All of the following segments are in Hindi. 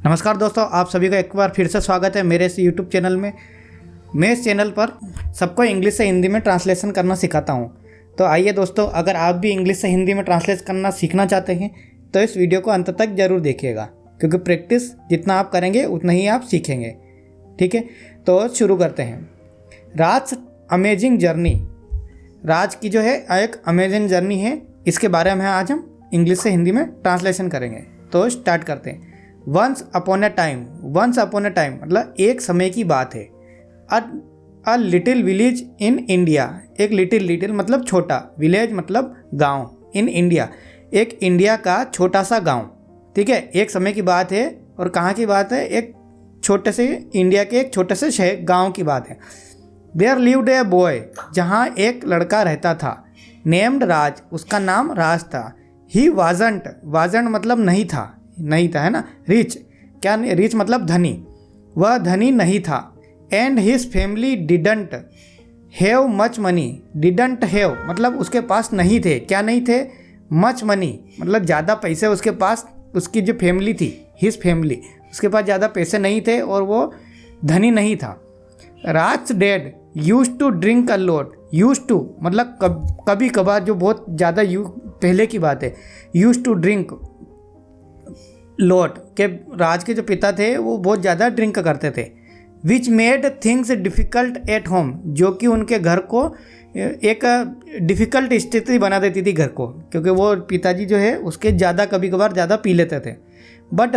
नमस्कार दोस्तों, आप सभी का एक बार फिर से स्वागत है मेरे इस यूट्यूब चैनल में। मैं इस चैनल पर सबको इंग्लिश से हिंदी में ट्रांसलेशन करना सिखाता हूं। तो आइए दोस्तों, अगर आप भी इंग्लिश से हिंदी में ट्रांसलेट करना सीखना चाहते हैं तो इस वीडियो को अंत तक ज़रूर देखिएगा, क्योंकि प्रैक्टिस जितना आप करेंगे उतना ही आप सीखेंगे। ठीक है, तो शुरू करते हैं। राज अमेजिंग जर्नी। राज की जो है एक अमेजिंग जर्नी है, इसके बारे में आज हम इंग्लिश से हिंदी में ट्रांसलेशन करेंगे। तो स्टार्ट करते हैं। वंस अपॉन अ टाइम मतलब एक समय की बात है। A little village in India, एक लिटिल मतलब छोटा, विलेज मतलब गांव, इन इंडिया एक इंडिया का छोटा सा गांव। ठीक है, एक समय की बात है और कहाँ की बात है? एक छोटे से इंडिया के एक छोटे से शहर गांव की बात है। देयर लिव्ड ए बॉय, जहाँ एक लड़का रहता था, नेम्ड राज, उसका नाम राज था। ही वाजंट मतलब नहीं था है ना। रिच, क्या रिच मतलब धनी, वह धनी नहीं था। And his family didn't have much money, didn't have मतलब उसके पास नहीं थे, क्या नहीं थे? मच मनी मतलब ज़्यादा पैसे उसके पास, उसकी जो फैमिली थी, हिज फैमिली, उसके पास ज़्यादा पैसे नहीं थे और वो धनी नहीं था। Raj dad used to drink a lot, used to मतलब कभी कभार, जो बहुत ज़्यादा पहले की बात है। यूज्ड टू ड्रिंक लॉट के राज के जो पिता थे वो बहुत ज़्यादा ड्रिंक करते थे। Which made things difficult at home, जो कि उनके घर को एक डिफ़िकल्ट स्थिति बना देती थी घर को, क्योंकि वो पिताजी जो है उसके ज़्यादा कभी कभार ज़्यादा पी लेते थे। But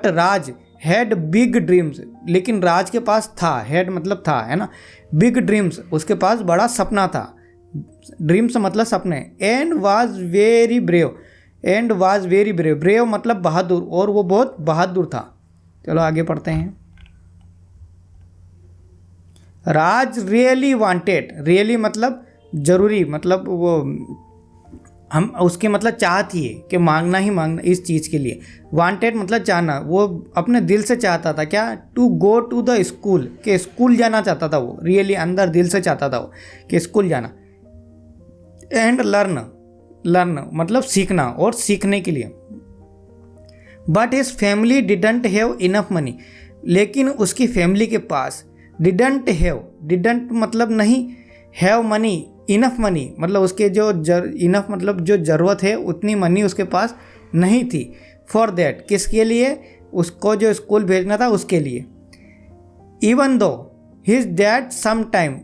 Raj had big dreams, लेकिन राज के पास था, हैड मतलब था, है ना। बिग ड्रीम्स, उसके पास बड़ा सपना था। ड्रीम्स मतलब सपने। And was very brave, brave मतलब बहादुर, और वो बहुत बहादुर था। चलो आगे पढ़ते हैं। राज रियली वांटेड, रियली मतलब जरूरी, मतलब वो हम उसकी मतलब चाहत ही है कि मांगना ही मांगना इस चीज़ के लिए। वांटेड मतलब चाहना, वो अपने दिल से चाहता था, क्या? To go to the school, के स्कूल जाना चाहता था वो, रियली अंदर दिल से चाहता था वो कि स्कूल जाना। एंड लर्न मतलब सीखना और सीखने के लिए। But his family didn't have enough money, लेकिन उसकी फैमिली के पास डिडंट मतलब नहीं, हैव मनी, इनफ मनी मतलब उसके जो इनफ मतलब जो ज़रूरत है उतनी मनी उसके पास नहीं थी। फॉर दैट, किसके लिए? उसको जो स्कूल भेजना था उसके लिए। Even though his dad some time,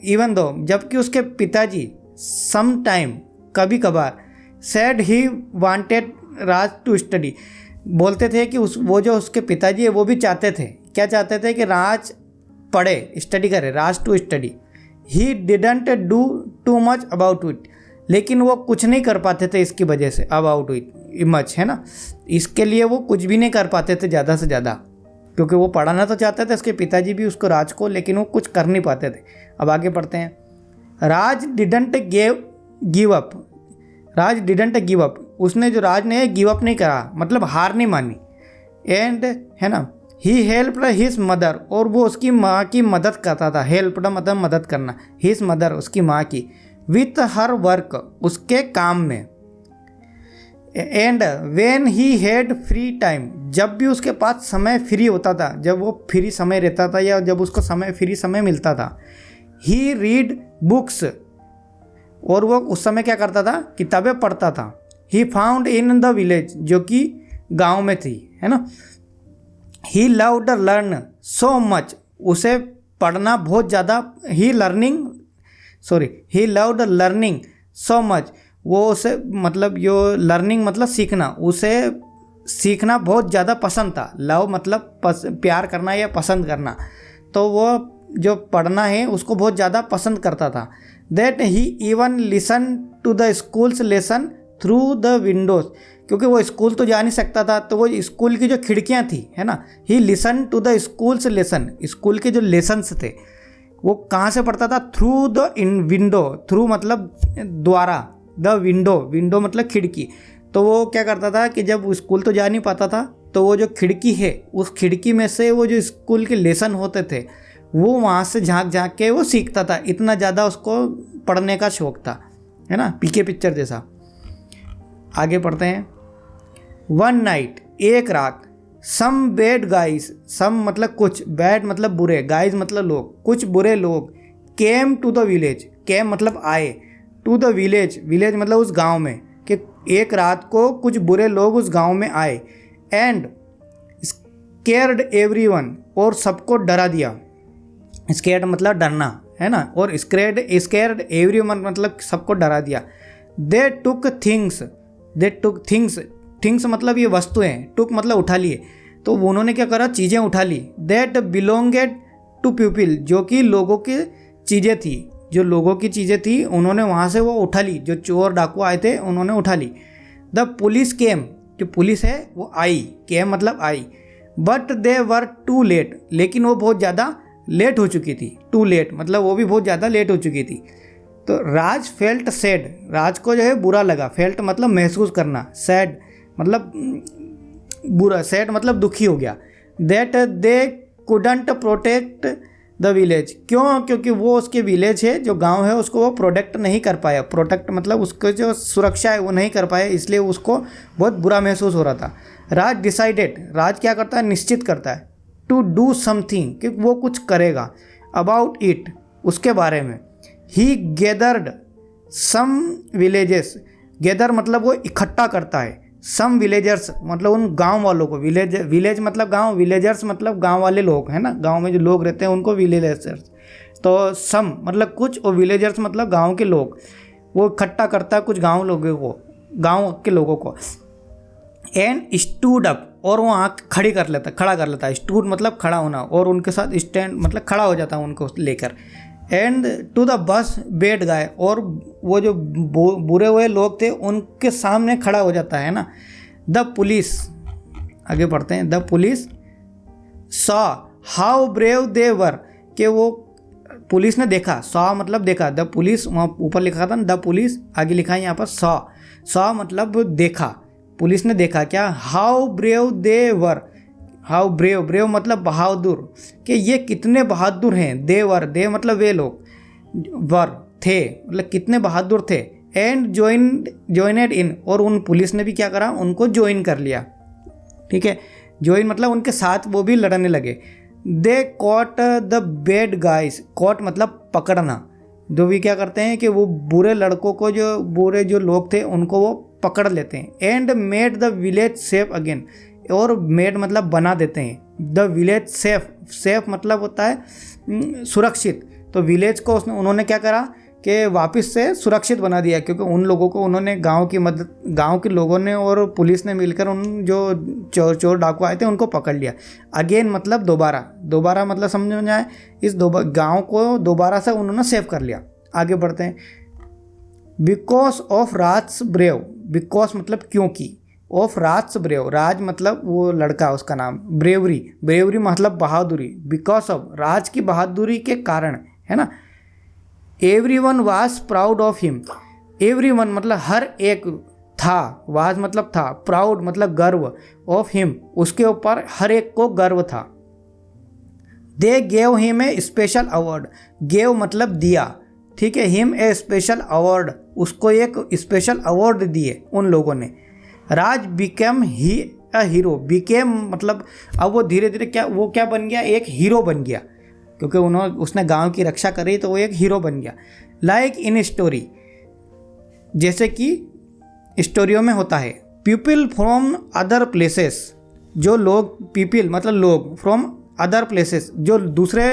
even though जबकि उसके पिताजी सम टाइम कभी कभार, said he wanted Raj to study, बोलते थे कि वो जो उसके पिताजी है वो भी चाहते थे, क्या चाहते थे? कि राज पढ़े, स्टडी करे, Raj to study. He didn't do too much about it, लेकिन वो कुछ नहीं कर पाते थे इसकी वजह से, अबाउट इट मच, है ना। इसके लिए वो कुछ भी नहीं कर पाते थे ज़्यादा से ज़्यादा, क्योंकि वो पढ़ाना तो चाहते थे उसके पिताजी भी उसको, राज को, लेकिन वो कुछ कर नहीं पाते थे। अब आगे पढ़ते हैं। Raj didn't give up, Raj didn't give up, उसने जो राज ने गिव अप नहीं करा, मतलब हार नहीं मानी। एंड, है ना, ही हेल्प्ड हिज मदर, और वो उसकी माँ की मदद करता था। हेल्प्ड मतलब मदद करना, हिज मदर उसकी माँ की, विथ हर वर्क उसके काम में। And when he had free time, जब भी उसके पास समय फ्री होता था, जब वो फ्री समय रहता था या जब उसको फ्री समय मिलता था, ही रीड बुक्स, और वो उस समय क्या करता था? किताबें पढ़ता था। He found in the village, जो कि गांव में थी, है ना। He loved learn so much, उसे पढ़ना बहुत ज़्यादा, he loved learning so much, वो उसे मतलब जो लर्निंग मतलब सीखना, उसे सीखना बहुत ज़्यादा पसंद था। लव मतलब प्यार करना या पसंद करना, तो वो जो पढ़ना है उसको बहुत ज़्यादा पसंद करता था। That he even listen to the school's lesson through the windows, क्योंकि वो स्कूल तो जा नहीं सकता था, तो वो स्कूल की जो खिड़कियाँ थी, है ना, he listen to the school's lesson, school के जो लेसन्स थे वो कहाँ से पढ़ता था? Through the in window, through मतलब द्वारा, द विंडो मतलब खिड़की। तो वो क्या करता था कि जब स्कूल तो जा नहीं पाता था, तो वो जो खिड़की है उस खिड़की में से वो जो स्कूल के लेसन होते थे वो वहाँ से झांक के वो सीखता था। इतना ज़्यादा उसको पढ़ने का शौक़ था, है ना, पीके पिक्चर जैसा। आगे पढ़ते हैं। वन नाइट, एक रात, सम बैड गाइज, सम मतलब कुछ, बैड मतलब बुरे, गाइज मतलब लोग, कुछ बुरे लोग केम टू द विलेज, केम मतलब आए, टू द विलेज, विलेज मतलब उस गांव में, कि एक रात को कुछ बुरे लोग उस गांव में आए, एंड स्केर्ड एवरीवन, और सबको डरा दिया, स्केर्ड मतलब डरना है ना, और स्केर्ड एवरीवन मतलब सबको डरा दिया। दे टुक थिंग्स, थिंग्स मतलब ये वस्तुएं, टुक मतलब उठा लिए, तो उन्होंने क्या करा, चीज़ें उठा ली, दैट बिलोंगेड टू पीपल, जो कि लोगों की चीज़ें थी, जो लोगों की चीज़ें थी उन्होंने वहाँ से वो उठा ली, जो चोर डाकू आए थे उन्होंने उठा ली। द पुलिस केम, जो पुलिस है वो आई, केम मतलब आई, but they were too late, लेकिन वो बहुत ज़्यादा लेट हो चुकी थी, टू लेट मतलब वो भी बहुत ज़्यादा लेट हो चुकी थी। तो राज फेल्ट सैड, राज को जो है बुरा लगा, फेल्ट मतलब महसूस करना, सैड मतलब बुरा, सैड मतलब दुखी हो गया, that they couldn't protect the village, क्यों, क्योंकि वो उसके विलेज है, जो गांव है उसको वो प्रोटेक्ट नहीं कर पाया, प्रोटेक्ट मतलब उसको जो सुरक्षा है वो नहीं कर पाया, इसलिए उसको बहुत बुरा महसूस हो रहा था। राज डिसाइडेड, राज क्या करता है, निश्चित करता है, टू डू समथिंग, कि वो कुछ करेगा, अबाउट इट, उसके बारे में। ही गैदर्ड सम विलेजेस, गैदर मतलब वो इकट्ठा करता है, सम विलेजर्स मतलब उन गांव वालों को, विलेज मतलब गांव, विलेजर्स मतलब गांव वाले लोग है ना, गांव में जो लोग रहते हैं उनको विलेजर्स, तो सम मतलब कुछ और विलेजर्स मतलब गांव के लोग, वो इकट्ठा करता है कुछ गांव लोगों को, गांव के लोगों को। एंड स्टूड अप, और वो आँख खड़ा कर लेता है, स्टूड मतलब खड़ा होना, और उनके साथ स्टैंड मतलब खड़ा हो जाता है उनको लेकर। And to the bus bad guy, और वो जो बुरे हुए लोग थे उनके सामने खड़ा हो जाता है ना। द पुलिस, आगे पढ़ते हैं, the police saw how brave they were, कि वो पुलिस ने देखा, सॉ मतलब देखा, द पुलिस वहाँ ऊपर लिखा था ना, द पुलिस आगे लिखा है यहाँ पर सॉ मतलब देखा, पुलिस ने देखा क्या, how brave they were, how brave मतलब बहादुर, कि ये कितने बहादुर हैं, दे मतलब वे लोग, वर थे मतलब कितने बहादुर थे। एंड ज्वाइनेड इन, और उन पुलिस ने भी क्या करा, उनको ज्वाइन कर लिया, ठीक है, ज्वाइन मतलब उनके साथ वो भी लड़ने लगे। They caught the bad guys, caught मतलब पकड़ना, जो भी क्या करते हैं कि वो बुरे लड़कों को, जो बुरे जो लोग थे उनको वो पकड़ लेते हैं। And made the village safe again, और मेड मतलब बना देते हैं, द विलेज सेफ मतलब होता है सुरक्षित, तो विलेज को उन्होंने क्या करा कि वापस से सुरक्षित बना दिया, क्योंकि उन लोगों को उन्होंने गांव के लोगों ने और पुलिस ने मिलकर उन जो चोर डाकू आए थे उनको पकड़ लिया। अगेन मतलब दोबारा मतलब समझ में आए, इस गांव को दोबारा से उन्होंने सेव कर लिया। आगे बढ़ते हैं। Because of Raj brave, because मतलब क्योंकि, ऑफ राज ब्रेव, राज मतलब वो लड़का उसका नाम, ब्रेवरी मतलब बहादुरी, बिकॉज ऑफ राज की बहादुरी के कारण है ना। Everyone was proud of him, everyone मतलब हर एक था, वाज मतलब था, प्राउड मतलब गर्व, ऑफ हिम उसके ऊपर हर एक को गर्व था। They gave him a special award, gave मतलब दिया, ठीक है, हिम ए स्पेशल अवार्ड, उसको एक स्पेशल अवार्ड दिए उन लोगों ने। Raj became he a hero, became मतलब अब वो धीरे धीरे क्या बन गया, एक हीरो बन गया, क्योंकि उसने गांव की रक्षा करी तो वो एक हीरो बन गया। लाइक इन स्टोरी, जैसे कि स्टोरियों में होता है। पीपल फ्रॉम अदर प्लेसेस, जो लोग, पीपल मतलब लोग, फ्रॉम अदर प्लेसेस जो दूसरे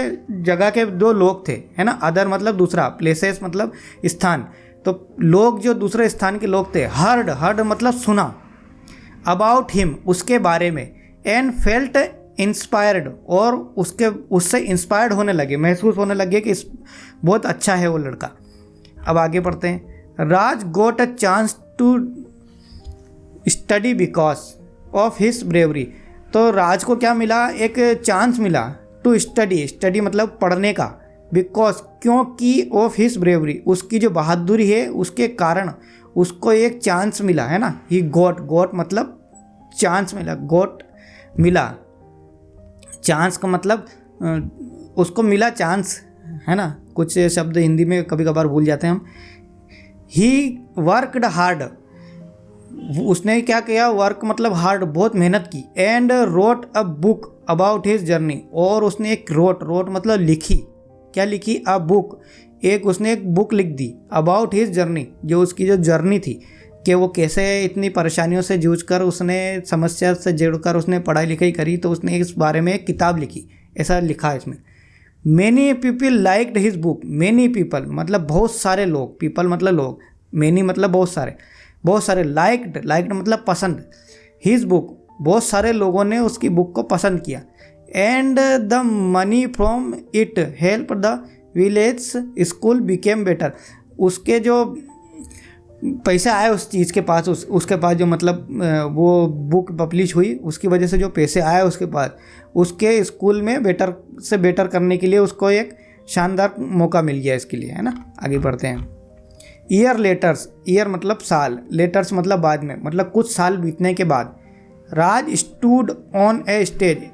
जगह के दो लोग थे है ना, अदर मतलब दूसरा, प्लेसेस मतलब स्थान, तो लोग जो दूसरे स्थान के लोग थे। हर्ड मतलब सुना, अबाउट हिम उसके बारे में, एंड फेल्ट इंस्पायर्ड और उससे इंस्पायर्ड होने लगे, महसूस होने लगे कि बहुत अच्छा है वो लड़का। अब आगे बढ़ते हैं। Raj got a chance to study because of his bravery, तो राज को क्या मिला, एक चांस मिला टू स्टडी मतलब पढ़ने का, बिकॉज क्योंकि ऑफ हिज ब्रेवरी उसकी जो बहादुरी है उसके कारण उसको एक चांस मिला है ना। ही गोट मतलब चांस मिला, गोट मिला, चांस का मतलब उसको मिला चांस है ना, कुछ शब्द हिंदी में कभी कभार भूल जाते हैं हम। ही वर्कड हार्ड, उसने क्या किया, वर्क मतलब हार्ड, बहुत मेहनत की। And wrote a book about his journey, और उसने एक रोट मतलब लिखी, क्या लिखी, अ बुक, उसने एक बुक लिख दी अबाउट हिज जर्नी, जो उसकी जो जर्नी थी कि वो कैसे इतनी परेशानियों से जूझकर, उसने समस्या से जुड़कर उसने पढ़ाई लिखाई करी, तो उसने इस बारे में एक किताब लिखी, ऐसा लिखा है इसमें। Many people liked his book, many people मतलब बहुत सारे लोग, पीपल मतलब लोग, मैनी मतलब बहुत सारे, लाइक्ड मतलब पसंद, हिज बुक बहुत सारे लोगों ने उसकी बुक को पसंद किया। And the money from it help the village school became better, उसके जो पैसे आए उस चीज़ के पास, उसके पास जो मतलब वो बुक पब्लिश हुई, उसकी वजह से जो पैसे आए उसके पास, उसके स्कूल में बेटर से बेटर करने के लिए उसको एक शानदार मौका मिल गया इसके लिए, है ना। आगे बढ़ते हैं। ईयर लेटर्स, ईयर मतलब साल, लेटर्स मतलब बाद में, मतलब कुछ साल बीतने के बाद, राज स्टूड ऑन ए स्टेज,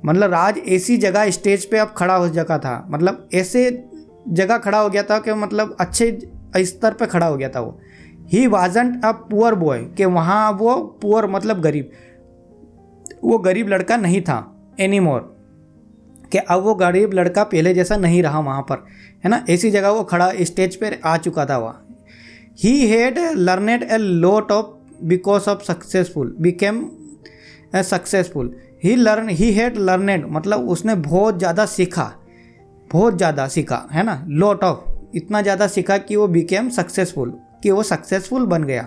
मतलब राज ऐसी जगह स्टेज पे अब खड़ा हो जगह था, मतलब ऐसे जगह खड़ा हो गया था कि मतलब अच्छे स्तर पे खड़ा हो गया था वो। He wasn't a poor boy, कि वहाँ वो पुअर मतलब गरीब, वो गरीब लड़का नहीं था एनी मोर, कि अब वो गरीब लड़का पहले जैसा नहीं रहा वहाँ पर, है ना। ऐसी जगह वो खड़ा स्टेज पर आ चुका था वहाँ। He had learned a lot of because of successful became successful, he had learned मतलब उसने बहुत ज़्यादा सीखा, है ना। लॉट ऑफ इतना ज़्यादा सीखा कि वो बिकेम सक्सेसफुल, कि वो सक्सेसफुल बन गया।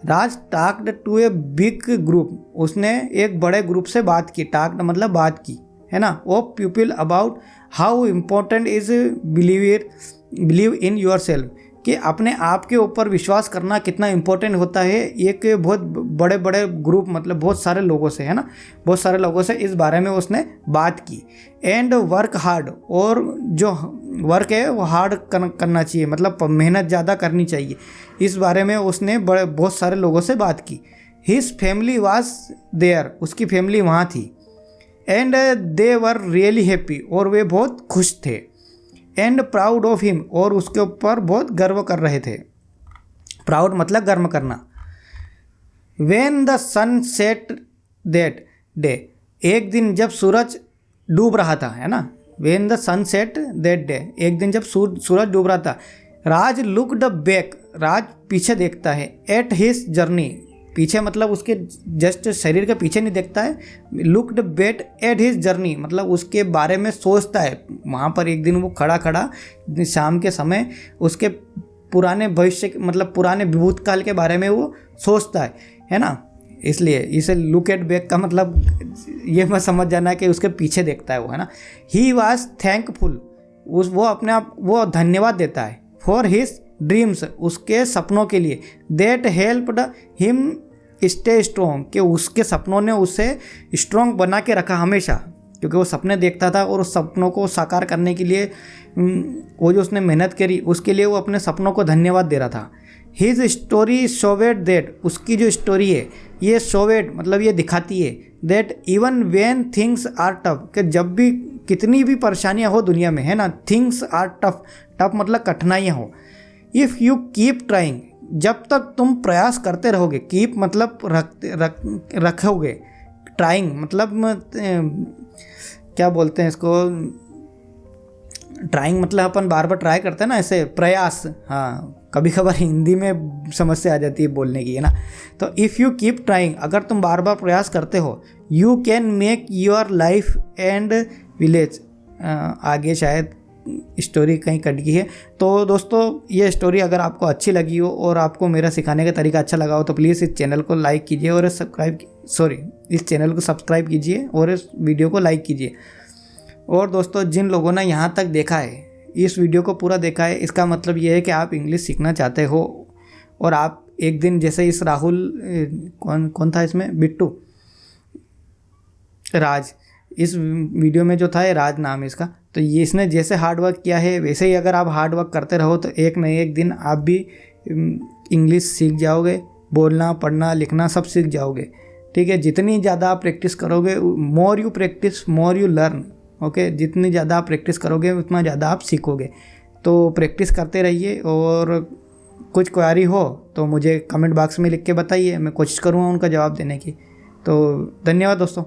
राज टाक्ड टू ए बिग ग्रुप, उसने एक बड़े ग्रुप से बात की, टाक्ड मतलब बात की, है ना। वो people about how important is believe in your self, कि अपने आप के ऊपर विश्वास करना कितना इम्पोर्टेंट होता है। एक बहुत बड़े बड़े ग्रुप मतलब बहुत सारे लोगों से, है ना, बहुत सारे लोगों से इस बारे में उसने बात की। एंड वर्क हार्ड, और जो वर्क है वो हार्ड करना चाहिए, मतलब मेहनत ज़्यादा करनी चाहिए, इस बारे में उसने बहुत सारे लोगों से बात की। हिज फैमिली वाज देयर, उसकी फैमिली वहाँ थी। And they were really happy, और वे बहुत खुश थे। एंड प्राउड ऑफ हिम, और उसके ऊपर बहुत गर्व कर रहे थे। प्राउड मतलब गर्व करना। When the sun set that day, एक दिन जब सूरज डूब रहा था, है ना। When the sun set that day, एक दिन जब सूरज डूब रहा था। राज लुक्ड बैक, राज पीछे देखता है। एट हिज जर्नी, पीछे मतलब उसके जस्ट शरीर के पीछे नहीं देखता है। Looked back at his journey मतलब उसके बारे में सोचता है। वहाँ पर एक दिन वो खड़ा शाम के समय उसके पुराने भविष्य मतलब पुराने भूतकाल के बारे में वो सोचता है ना। इसलिए इसे लुक एट बैक का मतलब ये मत समझ जाना कि उसके पीछे देखता है वो, है ना। ही वॉज थैंकफुल, वो अपने आप वो धन्यवाद देता है। फॉर हिज ड्रीम्स, उसके सपनों के लिए। That helped him stay strong, कि उसके सपनों ने उसे स्ट्रॉन्ग बना के रखा हमेशा, क्योंकि वो सपने देखता था और उस सपनों को साकार करने के लिए वो जो उसने मेहनत करी उसके लिए वो अपने सपनों को धन्यवाद दे रहा था। हिज स्टोरी शोवेड दैट, उसकी जो स्टोरी है ये शोवेड मतलब ये दिखाती है that even when things are tough, कि जब भी कितनी भी परेशानियां हो दुनिया में, है ना, थिंग्स आर टफ, टफ मतलब कठिनाइयाँ हो। इफ़ यू कीप ट्राइंग, जब तक तुम प्रयास करते रहोगे, कीप मतलब रखोगे, ट्राइंग मतलब क्या बोलते हैं इसको, ट्राइंग मतलब अपन बार बार ट्राई करते हैं ना, ऐसे प्रयास। हाँ, कभी कभार हिंदी में समस्या आ जाती है बोलने की, है ना। तो इफ़ यू कीप ट्राइंग, अगर तुम बार बार प्रयास करते हो, you can make your life and village. आगे शायद स्टोरी कहीं कट गई है। तो दोस्तों ये स्टोरी अगर आपको अच्छी लगी हो और आपको मेरा सिखाने का तरीका अच्छा लगा हो तो प्लीज़ इस चैनल को लाइक कीजिए और इस चैनल को सब्सक्राइब कीजिए और इस वीडियो को लाइक कीजिए। और दोस्तों जिन लोगों ने यहाँ तक देखा है, इस वीडियो को पूरा देखा है, इसका मतलब ये है कि आप इंग्लिश सीखना चाहते हो और आप एक दिन जैसे इस राहुल कौन था इसमें, बिट्टू, राज, इस वीडियो में जो था ये राज नाम है इसका, तो ये इसने जैसे हार्ड वर्क किया है वैसे ही अगर आप हार्ड वर्क करते रहो तो एक न एक दिन आप भी इंग्लिश सीख जाओगे, बोलना पढ़ना लिखना सब सीख जाओगे। ठीक है, जितनी ज़्यादा आप प्रैक्टिस करोगे, more you practice more you learn. Okay, जितनी ज़्यादा आप प्रैक्टिस करोगे उतना ज़्यादा आप सीखोगे। तो प्रैक्टिस करते रहिए और कुछ क्वेरी हो तो मुझे कमेंट बॉक्स में लिख के बताइए, मैं कोशिश करूँगा उनका जवाब देने की। तो धन्यवाद दोस्तों।